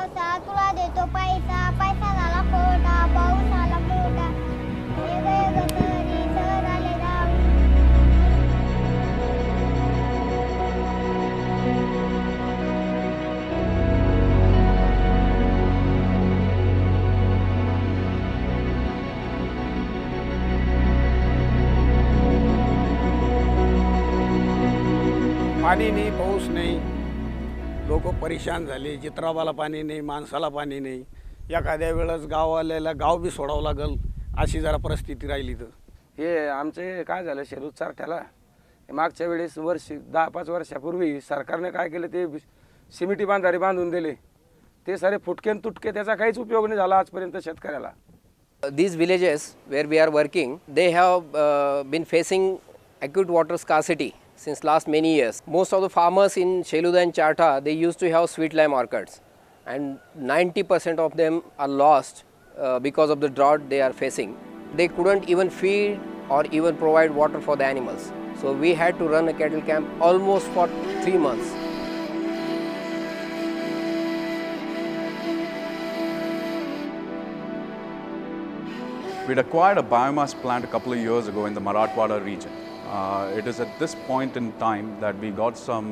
भरोसा तुला देतो पैसा पैसा झाला खोटा पाऊस आला मोठा वेग तरी सर आले राव पाणी नाही, पाऊस नाही, लोक परेशान झाले. चित्राबाला पाणी नाही, माणसाला पाणी नाही. एखाद्या वेळेस गाववाल्याला गाव बी सोडावं लागल अशी जरा परिस्थिती राहिली. तर हे आमचे काय झालं शेलूर चारठ्याला मागच्या वेळेस 10-5 वर्षापूर्वी सरकारने काय केलं ते सिमेंटी बांधारे बांधून दिले. ते सारे फुटके आणि तुटके त्याचा काहीच उपयोग नाही झाला आजपर्यंत शेतकऱ्याला. These villages where we are working, they have been facing acute water scarcity since last many years. Most of the farmers in Sheluda and Charta, they used to have sweet lime orchards, and 90% of them are lost because of the drought they are facing. They couldn't even feed or even provide water for the animals. So we had to run a cattle camp almost for 3 months. We'd acquired a biomass plant a couple of years ago in the Marathwada region. It is at this point in time that we got some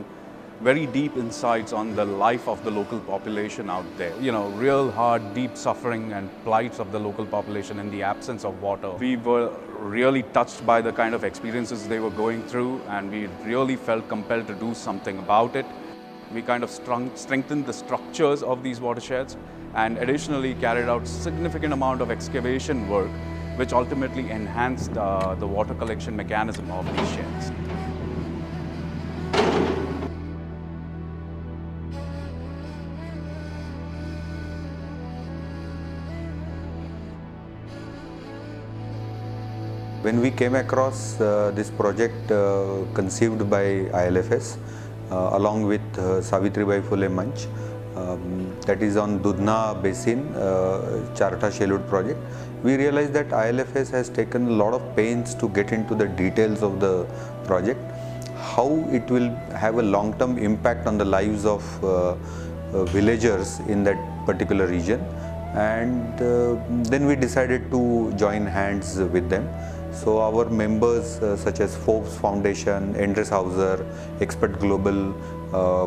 very deep insights on the life of the local population out there. You know, real hard, deep suffering and plights of the local population in the absence of water. We were really touched by the kind of experiences they were going through, and we really felt compelled to do something about it. We kind of strengthened the structures of these watersheds and additionally carried out significant amount of excavation work which ultimately enhanced the water collection mechanism of these sheds. When we came across this project conceived by ILFS along with Savitribai Phule Manch, that is on Dudhna Basin, Charta Shelud project, we realized that ILFS has taken a lot of pains to get into the details of the project, how it will have a long-term impact on the lives of villagers in that particular region, and then we decided to join hands with them. So our members such as Forbes Foundation, Endres Hauser, Expert Global,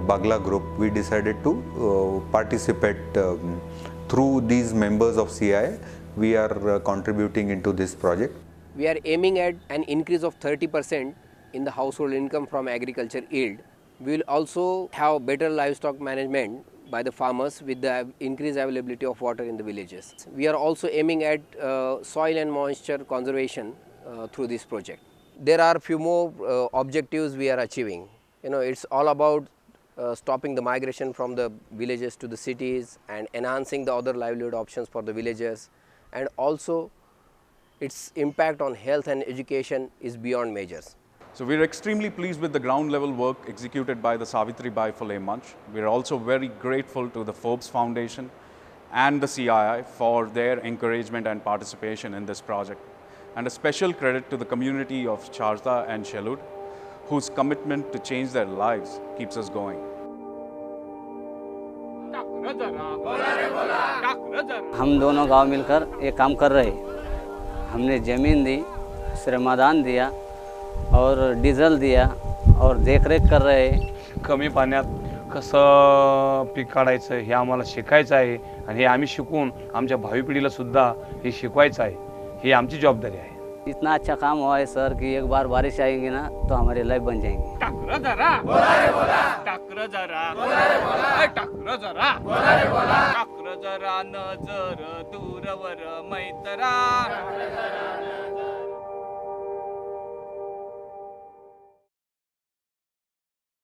Bagla Group, we decided to participate through these members of CI. We are contributing into this project. We are aiming at an increase of 30% in the household income from agriculture yield. We will also have better livestock management by the farmers with the increased availability of water in the villages. We are also aiming at soil and moisture conservation through this project. There are few more objectives we are achieving. You know, it's all about stopping the migration from the villages to the cities and enhancing the other livelihood options for the villagers, and also its impact on health and education is beyond measures. So we're extremely pleased with the ground level work executed by the Savitribai Phule Manch. We're also very grateful to the Forbes Foundation and the CII for their encouragement and participation in this project. And a special credit to the community of Charta and Shelud, whose commitment to change their lives keeps us going. हम दोनों गांव मिलकर ये काम कर रहे हैं. हमने ज़मीन दी, श्रमदान दिया और डीजल दिया और देखरेख कर रहे हैं. कमी पाण्यात कसं पीक काढायचं हे आम्हाला शिकायचं आहे, आणि हे आम्ही शिकून आमच्या भावी पिढीला सुद्धा हे शिकवायचं आहे. ही आमची जबाबदारी आहे. इतना अच्छा काम हुआ है सर कि एक बार बारिश आएगी ना तो हमारी लाइफ बन जाएंगी. टाकर जरा टाकर जरा नजर दूरवर मैतरा